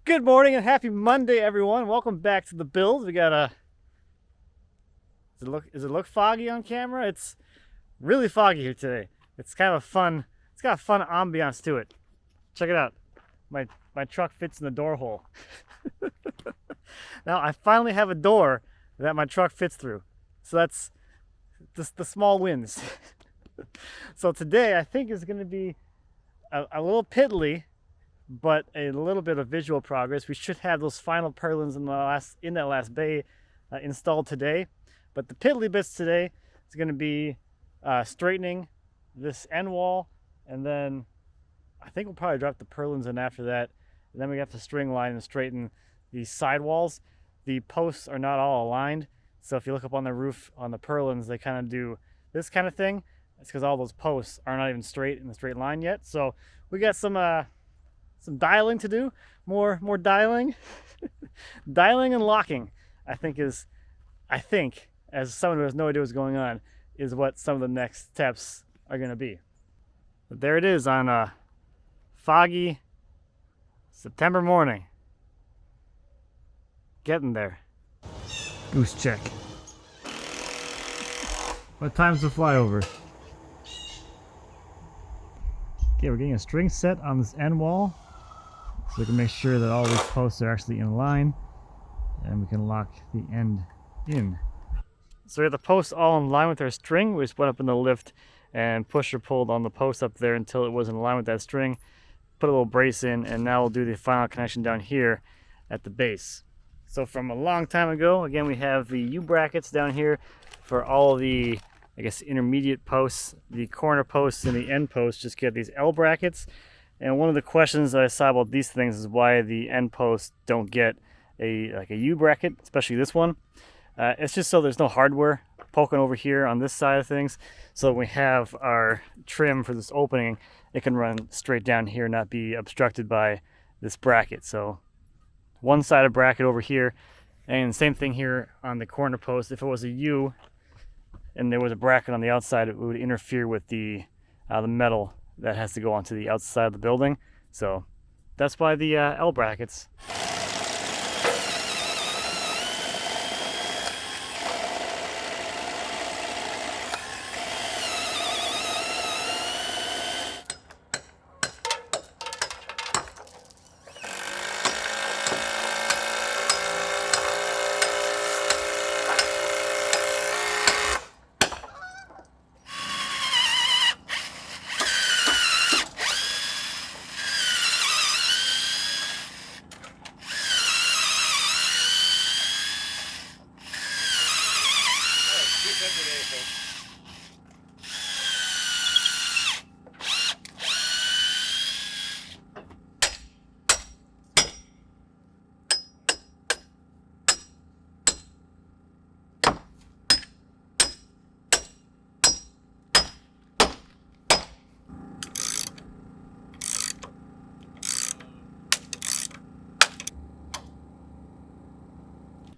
Good morning and happy Monday, everyone. Welcome back to the build. We got a. Does it look foggy on camera? It's really foggy here today. It's kind of a fun. It's got a fun ambiance to it. Check it out. My truck fits in the door hole. Now I finally have a door that my truck fits through. So that's the small wins. So today I think is going to be a little piddly, but a little bit of visual progress. We should have those final purlins in that last bay installed today. But the piddly bits today is going to be straightening this end wall, and then I think we'll probably drop the purlins in after that. And then we have to string line and straighten the sidewalls. The posts are not all aligned, so if you look up on the roof on the purlins, they kind of do this kind of thing. It's because all those posts are not even straight in the straight line yet. So we got some dialing to do, more dialing. Dialing and locking, I think, as someone who has no idea what's going on, is what some of the next steps are going to be. But there it is on a foggy September morning. Getting there. Goose check. What time's the flyover? Okay, we're getting a string set on this end wall, so we can make sure that all these posts are actually in line, and we can lock the end in. So we have the posts all in line with our string. We just went up in the lift and pushed or pulled on the post up there until it was in line with that string. Put a little brace in, and now we'll do the final connection down here at the base. So from a long time ago, again, we have the U-brackets down here for all the, I guess, intermediate posts. The corner posts and the end posts just get these L brackets. And one of the questions that I saw about these things is why the end posts don't get a U-bracket, especially this one. It's just so there's no hardware poking over here on this side of things. So when we have our trim for this opening, it can run straight down here, not be obstructed by this bracket. So one sided bracket over here, and same thing here on the corner post. If it was a U and there was a bracket on the outside, it would interfere with the metal that has to go onto the outside of the building. So that's why the L brackets.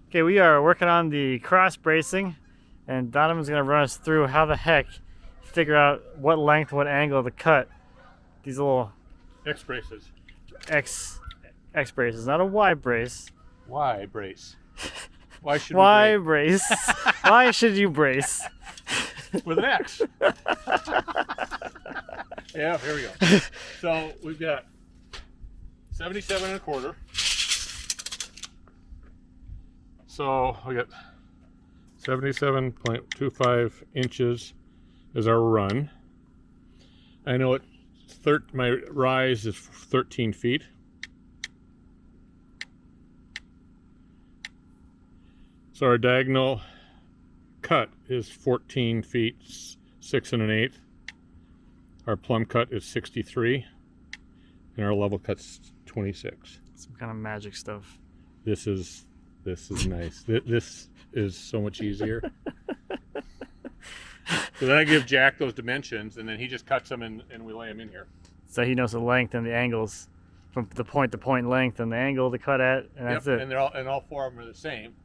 Okay, we are working on the cross bracing, and Donovan's going to run us through how the heck figure out what length, what angle to cut these little X braces. X braces, not a Y brace. Y brace. Why should Y we brace? Why should you brace? with an X? Yeah, here we go. So we've got 77 and a quarter. So we got 77.25 inches is our run. I know my rise is 13 feet. So our diagonal cut is 14 feet 6 1/8. Our plumb cut is 63, and our level cut's 26. Some kind of magic stuff. This is nice. This is so much easier. So then I give Jack those dimensions, and then he just cuts them and we lay them in here. So he knows the length and the angles from the point to point length and the angle to cut at, and that's it. And all four of them are the same.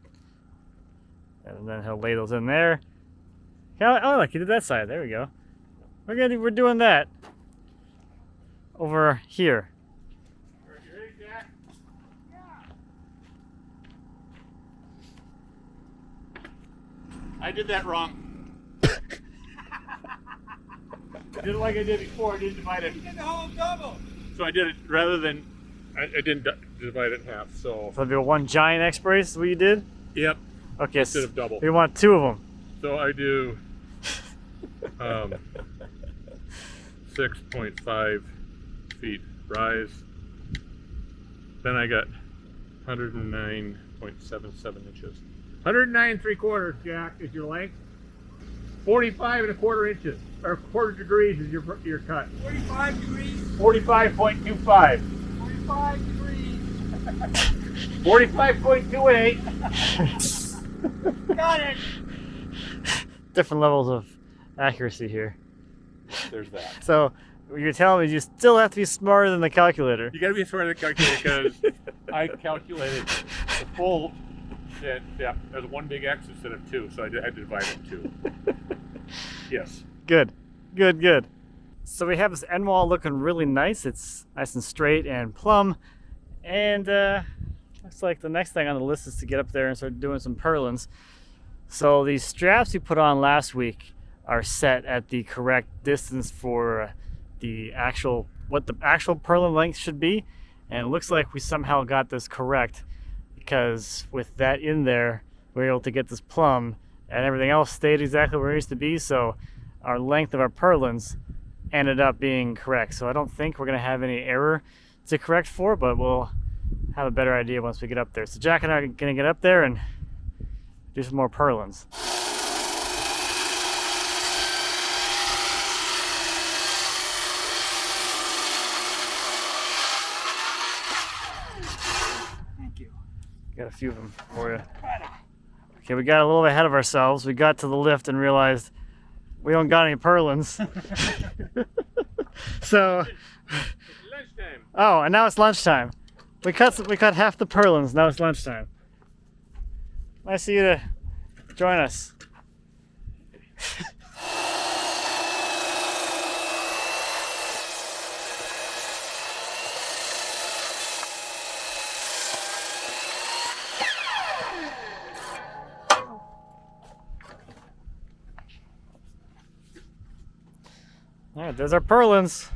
And then he'll lay those in there. Oh, look, he did that side. There we go. We're doing that over here. You ready, Jack? Yeah. I did that wrong. I did it like I did before. I didn't divide it. You did the whole double. So I did it rather than I didn't divide it in half. So So it'll be one giant X brace is what you did? yep. Okay, Instead of double. We want 2 of them. So I do 6.5 feet rise. Then I got 109.77 inches. 109 3/4, Jack, is your length. 45 1/4 inches, or 1/4 degrees is your cut. 45 degrees. 45.25. 45 degrees. 45.28. Got it. Different levels of accuracy here. There's that. So you're telling me you still have to be smarter than the calculator. You gotta be smart at the calculator because I calculated the full. Yeah, there's one big X instead of 2, so I had to divide it in 2. Yes. Good, good, good. So we have this end wall looking really nice. It's nice and straight and plumb. And looks like the next thing on the list is to get up there and start doing some purlins. So these straps we put on last week are set at the correct distance for what the actual purlin length should be. And it looks like we somehow got this correct, because with that in there, we were able to get this plumb and everything else stayed exactly where it used to be. So our length of our purlins ended up being correct. So I don't think we're gonna have any error to correct for, but we'll have a better idea once we get up there. So Jack and I are gonna get up there and do some more purlins. Thank you. Got a few of them for you. Okay, we got a little bit ahead of ourselves. We got to the lift and realized we don't got any purlins. So, Lunchtime. oh, and now it's lunchtime. We cut half the purlins. Now it's lunchtime. Nice of you to join us. All right, there's our purlins.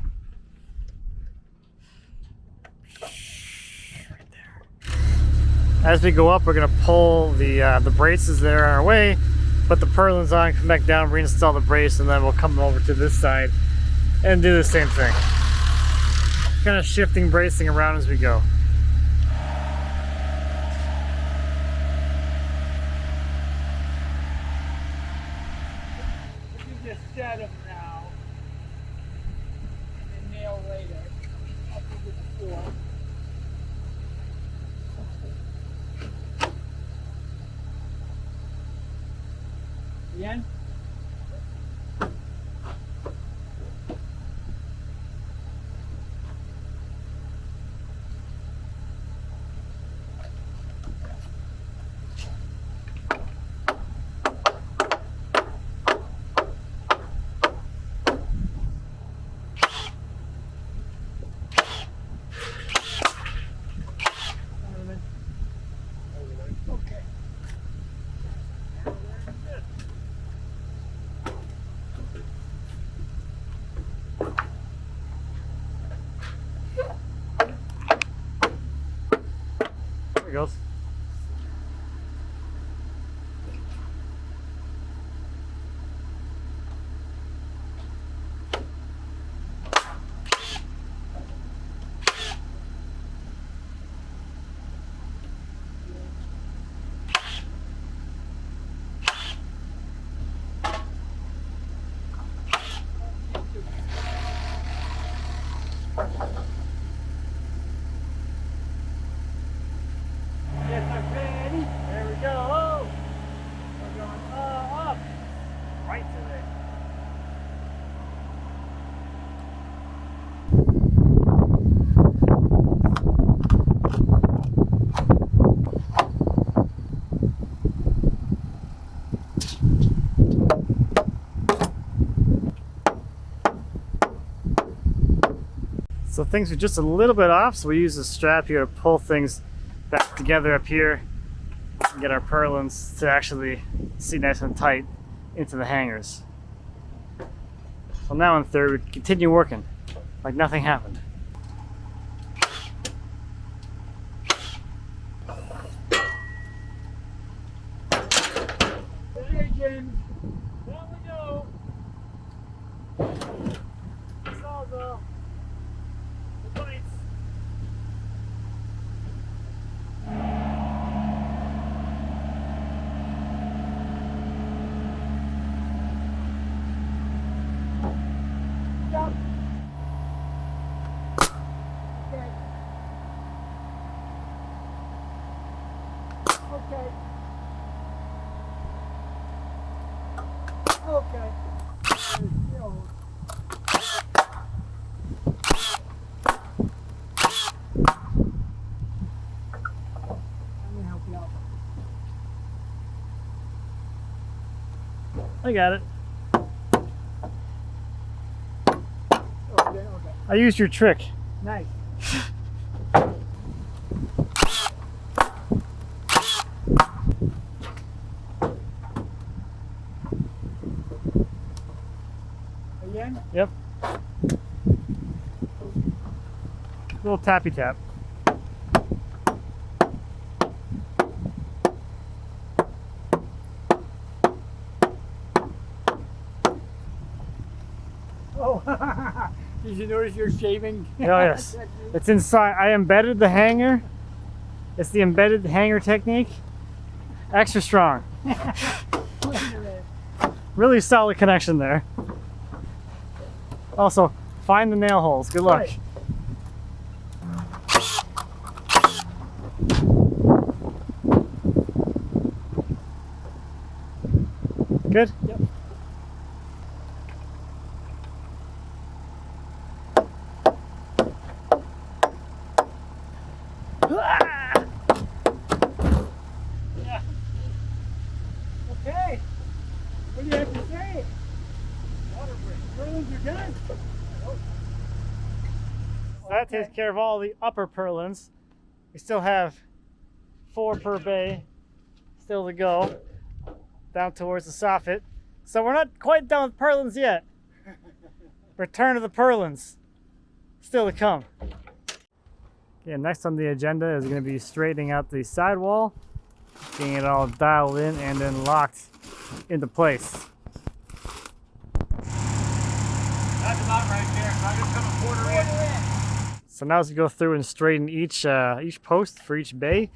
Right there. As we go up, we're gonna pull the braces that are on our way, put the purlins on, come back down, reinstall the brace, and then we'll come over to this side and do the same thing. Kind of shifting bracing around as we go. You just set them now. And then nail later. Up to the floor. Again? Okay. There it goes. Yes, I'm ready. There we go. We're going up. Right today. So things are just a little bit off, so we use the strap here to pull things back together up here. and get our purlins to actually sit nice and tight into the hangers. So now in third, we continue working like nothing happened. Again. Down we go. Salvo. The bites. Stop. Okay. Okay. Okay. I'm gonna help you out. I got it. Okay, okay. I used your trick. Nice. Again? Yep. Little tappy tap. Oh, did you notice you're shaving? Oh yes. It's inside. I embedded the hanger. It's the embedded hanger technique. Extra strong. Wait a minute. Really solid connection there. Also, find the nail holes. Good luck. Right. Good? Yep. Yeah. Okay. What do you have to say? Water break. Purlins are done. So that takes care of all the upper purlins. We still have 4 per bay still to go down towards the soffit. So we're not quite done with purlins yet. Return of the purlins still to come. Okay, next on the agenda is going to be straightening out the sidewall, getting it all dialed in and then locked into place. That's about right there. I'm just gonna quarter in. So now as we go through and straighten each post for each bay,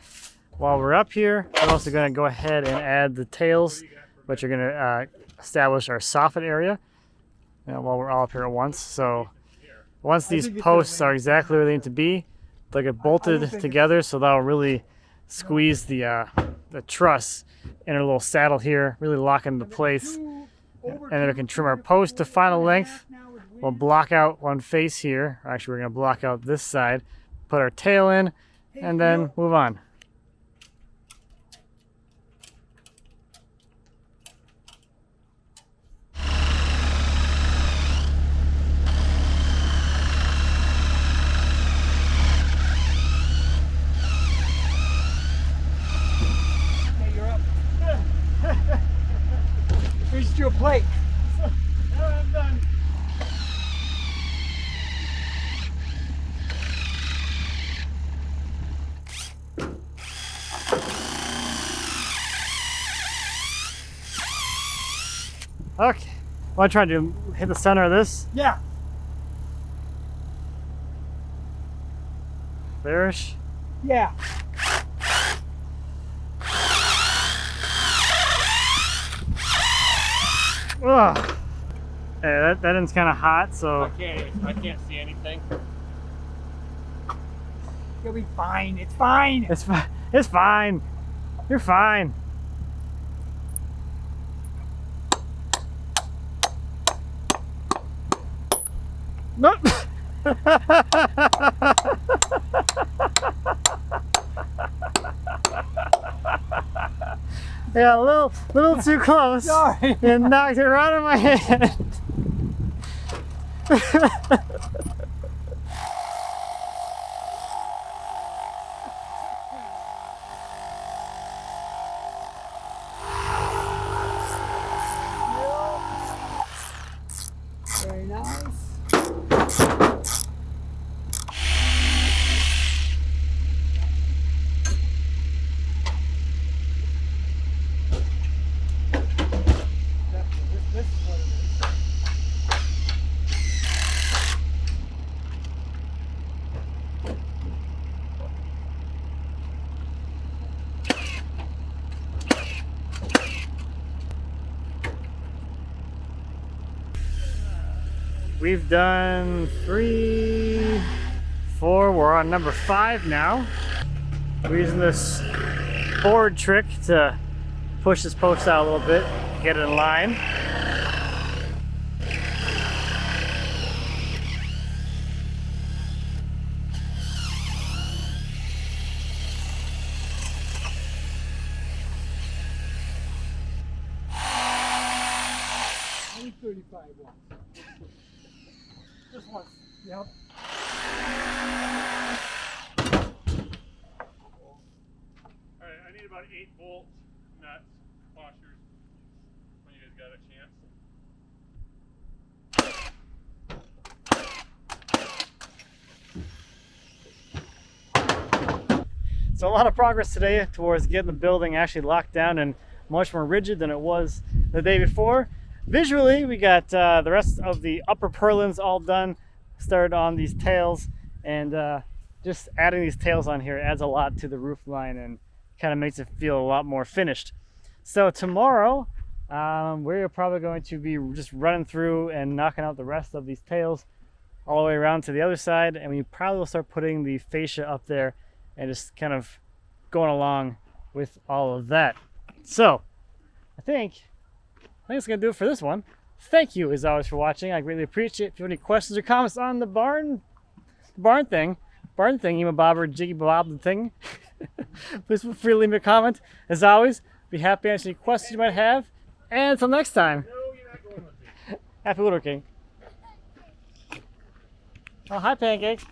while we're up here, we're also going to go ahead and add the tails, which are going to establish our soffit area while we're all up here at once. So once these posts are exactly where they need to be, they'll get bolted together, so that'll really squeeze the truss in a little saddle here, really lock into place. And then we can trim our post to final length. We'll block out one face here. Actually, we're going to block out this side, put our tail in, and then move on. Okay, you're up. Reached your plate. I'm done. Okay. Want to try to hit the center of this? Yeah. Bearish. Yeah. Ugh. Hey, that end's kind of hot, so I can't see anything. You'll be fine. It's fine. it's fine. It's fine. You're fine. Nope. Yeah, a little too close. Sorry. And knocked it right in my head. We've done 3, 4, we're on number 5 now. We're using this board trick to push this post out a little bit, get it in line. Only 35 watts. Just once. Yep. Alright, I need about 8 bolt nuts, washers, when you guys got a chance. So a lot of progress today towards getting the building actually locked down and much more rigid than it was the day before. Visually, we got the rest of the upper purlins all done, started on these tails, and just adding these tails on here adds a lot to the roof line and kind of makes it feel a lot more finished. So tomorrow, we're probably going to be just running through and knocking out the rest of these tails all the way around to the other side, and we probably will start putting the fascia up there and just kind of going along with all of that. So I think that's gonna do it for this one. Thank you as always for watching. I greatly appreciate it. If you have any questions or comments on the barn thing, Ema Bob or Jiggy Bob the thing, please feel free to leave me a comment. As always, be happy to answer any questions you might have. And until next time, No, you're not going with me. happy woodworking. Oh, hi, Pancake.